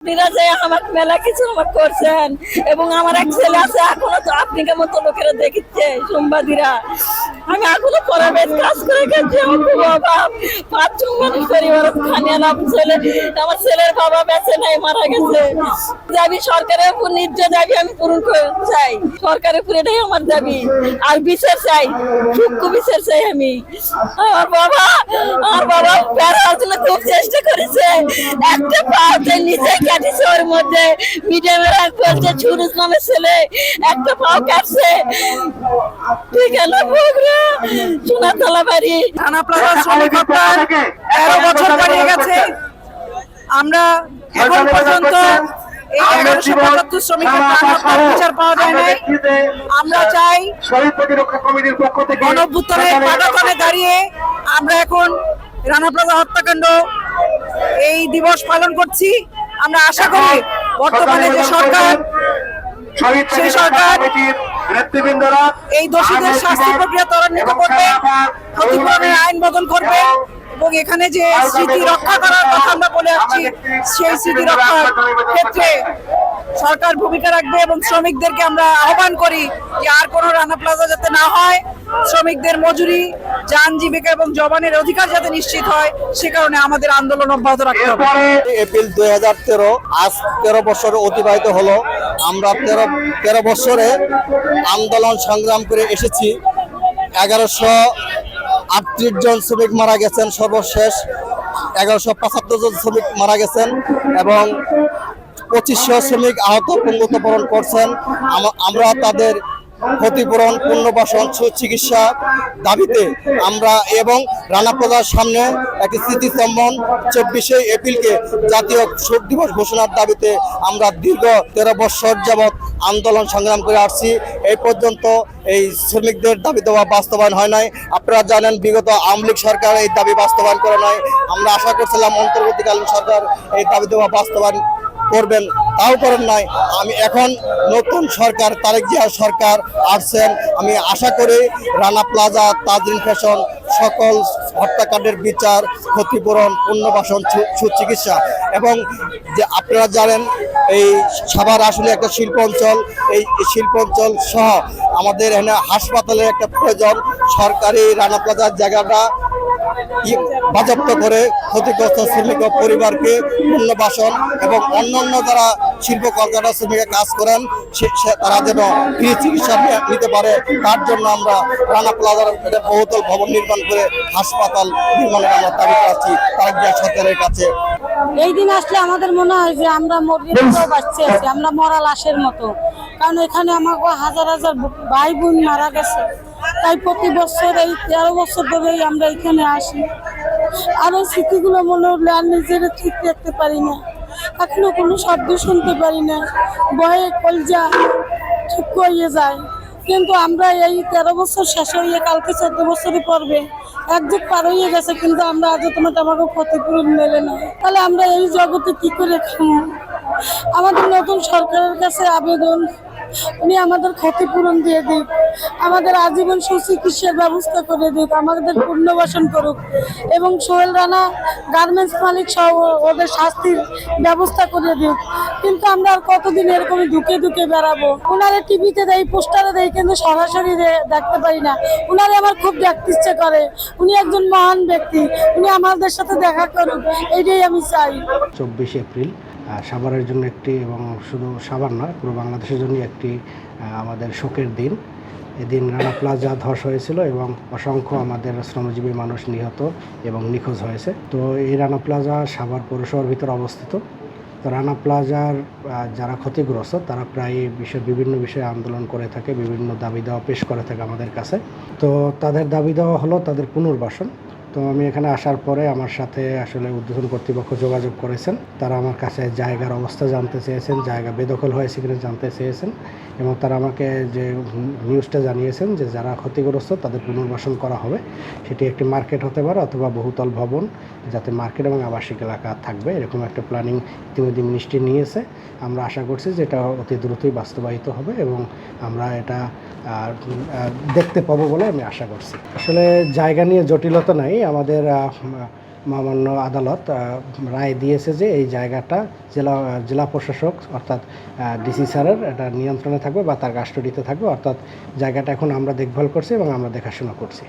যে আমার মেলা কিছু আমার করছেন এবং আমার এক ছেলে আছে এখনো তো আপনি কেমন তো লোকেরা দেখিচ্ছে সাংবাদিকরা আমি এখনো পরে কাজ করে গেছি আমার অভাব 5 জন মানুষ পরিবার খানিয়ে না ছেলে আমার ছেলের বাবা বেঁচে নাই মারা গেছে দাবি সরকারের উপর নির্যাতন দাবি আমি পূরণ করতে চাই সরকারের উপর এটাই আমার দাবি আর বিচার চাই সূক্ষ্ম বিচার চাই আমি আমার বাবা বেড়ার জন্য খুব চেষ্টা করেছে একটা পাওতে নিচে কাটিছে ওর মধ্যে মিডিয়ামের এক বলছে সুরজ নামের ছেলে একটা পাও কাটছে ঠিক আছে বগুড়া সোনাতলা বাড়ি রানা প্লাজা শ্রমিক হত্যার 13 বছর পেরিয়ে গেছে। আমরা এখন পর্যন্ত এই 1175 শ্রমিকের বিচার পাওয়া যায় নাই। আমরা চাই গণঅভ্যুত্থানের পাদতলে দাঁড়িয়ে আমরা এখন রানা প্লাজা হত্যাকাণ্ড এই দিবস পালন করছি। আমরা আশা করি বর্তমানে যে সরকার সেই সরকার এই দোষীদের শাস্তি প্রক্রিয়া ত্বরান্বিত করবে, ক্ষতিপূরণের আইন বদল করবে এবং এখানে যে স্মৃতি রক্ষা করার কথা আমরা বলে আসছি সেই স্মৃতি রক্ষার ক্ষেত্রে সরকার ভূমিকা রাখবে এবং শ্রমিকদেরকে আমরা আহ্বান করি যে আর কোনো রানা প্লাজা যাতে না হয়, শ্রমিকদের মজুরি, যান জীবিকা এবং জবানের অধিকার যাতে নিশ্চিত হয় সে কারণে আমাদের আন্দোলন অব্যাহত রাখতে হবে। এপ্রিল 2013 আজ 13 বছর অতিবাহিত হলো। আমরা 13 বছরে আন্দোলন সংগ্রাম করে এসেছি। 1138 জন শ্রমিক মারা গেছেন, সর্বশেষ 1175 জন শ্রমিক মারা গেছেন এবং 2500 শ্রমিক আহত পুঙ্গতবরণ করছেন। আমরা তাদের ক্ষতিপূরণ, পুনর্বাসন, সুচিকিৎসা দাবিতে আমরা এবং রানা প্লাজার সামনে একটি স্মৃতিস্তম্ভন 24শে এপ্রিলকে জাতীয় শোক দিবস ঘোষণার দাবিতে আমরা দীর্ঘ 13 বছর যাবৎ আন্দোলন সংগ্রাম করে আসছি। এই পর্যন্ত এই শ্রমিকদের দাবি দেওয়া বাস্তবায়ন হয় নাই। আপনারা জানেন বিগত আওয়ামী লীগ সরকার এই দাবি বাস্তবায়ন করে নাই। আমরা আশা করছিলাম অন্তর্বর্তীকালীন সরকার এই দাবি দেওয়া বাস্তবায়ন করবেন, তাও করেন নাই। আমি এখন নতুন সরকার তারেক জিয়া সরকার আসছেন, আমি আশা করি রানা প্লাজা, তাজরিন ফ্যাশন সকল হত্যাকাণ্ডের বিচার, ক্ষতিপূরণ, পুনর্বাসন, সুচিকিৎসা এবং যে আপনারা জানেন এই সাভার আসলে একটা শিল্প অঞ্চল, এই শিল্প অঞ্চল সহ আমাদের এখানে হাসপাতালের একটা প্রয়োজন। সরকারি রানা প্লাজার জায়গাটা বাজেয়াপ্ত করে ক্ষতিগ্রস্ত শ্রমিক পরিবারকে পুনর্বাসন এবং অন্যান্য যারা শিল্প কলকারখানা শ্রমিকের কাজ করেন তারা যেন ফ্রি চিকিৎসা নিতে পারে, তার জন্য আমরা রানা প্লাজার বহুতল ভবন নির্মাণ করে হাসপাতাল নির্মাণের আমরা দাবি করছি তারেক জিয়া সরকারের কাছে। এই দিন আসলে আমাদের মনে হয় যে আমরা বাঁচতে আছি, আমরা মরা লাশের মতো, কারণ এখানে আমাকে হাজার হাজার ভাই বোন মারা গেছে। তাই প্রতি বছর এই 13 বছর ধরেই আমরা এখানে আসি। আর ওই স্মৃতিগুলো মনে হলে আর নিজেরা ঠিক রাখতে পারি না, এখনো কোনো শব্দ শুনতে পারি না, ভয়ে কলজা ঠিক হয়ে যায়। কিন্তু আমরা এই 13 বছর শেষ হয়ে কালকে 14 বছরই পড়বে, এক যুগ পার হয়ে গেছে, কিন্তু আমরা আজও তোমার আমাকে ক্ষতিপূরণ মেলে না। তাহলে আমরা এই জগতে কি করে খাবো? আমাদের নতুন সরকারের কাছে আবেদন, উনি আমাদের ক্ষতিপূরণ দিয়ে দিক, আমাদের আজীবন সুচিকিৎসার ব্যবস্থা করে দিক, আমাদের পুনর্বাসন করুক এবং সোহেল রানা গার্মেন্টস মালিক সহ ওদের শাস্তির ব্যবস্থা করে দিক। কিন্তু আমরা আর কতদিন এরকম ঢুকে ঢুকে বেড়াবো? ওনারা টিভিতে দেয়, পোস্টারে দেয়, কিন্তু সরাসরি দেখতে পারি না। ওনারে আমার খুব দেখতে ইচ্ছে করে, উনি একজন মহান ব্যক্তি, উনি আমাদের সাথে দেখা করুক, এইটাই আমি চাই। 24 এপ্রিল সাভারের জন্য একটি, এবং শুধু সাভার নয় পুরো বাংলাদেশের জন্য একটি আমাদের শোকের দিন। এদিন রানা প্লাজা ধস হয়েছিল এবং অসংখ্য আমাদের শ্রমজীবী মানুষ নিহত এবং নিখোঁজ হয়েছে। তো এই রানা প্লাজা সাভার পৌরসভার ভিতরে অবস্থিত। তো রানা প্লাজার যারা ক্ষতিগ্রস্ত তারা প্রায় বিভিন্ন বিষয়ে আন্দোলন করে থাকে, বিভিন্ন দাবি দেওয়া পেশ করে থাকে আমাদের কাছে। তো তাদের দাবি দেওয়া হলো তাদের পুনর্বাসন। তো আমি এখানে আসার পরে আমার সাথে আসলে উদ্বোধন কর্তৃপক্ষ যোগাযোগ করেছেন। তারা আমার কাছে জায়গার অবস্থা জানতে চেয়েছেন, জায়গা বেদখল হয়েছে কিনা জানতে চেয়েছেন এবং তারা আমাকে যে নিউজটা জানিয়েছেন যে যারা ক্ষতিগ্রস্ত তাদের পুনর্বাসন করা হবে। সেটি একটি মার্কেট হতে পারে অথবা বহুতল ভবন, যাতে মার্কেট এবং আবাসিক এলাকা থাকবে, এরকম একটা প্ল্যানিং ইতিমধ্যে মিনিস্ট্রি নিয়েছে। আমরা আশা করছি যে এটা অতি দ্রুতই বাস্তবায়িত হবে এবং আমরা এটা দেখতে পাবো বলে আমি আশা করছি। আসলে জায়গা নিয়ে জটিলতা নাই, আমাদের মহামান্য আদালত রায় দিয়েছে যে এই জায়গাটা জেলা প্রশাসক অর্থাৎ ডিসি স্যারের এটা নিয়ন্ত্রণে থাকবে বা তার কাস্টডিতে থাকবে, অর্থাৎ জায়গাটা এখন আমরা দেখভাল করছি এবং আমরা দেখাশোনা করছি।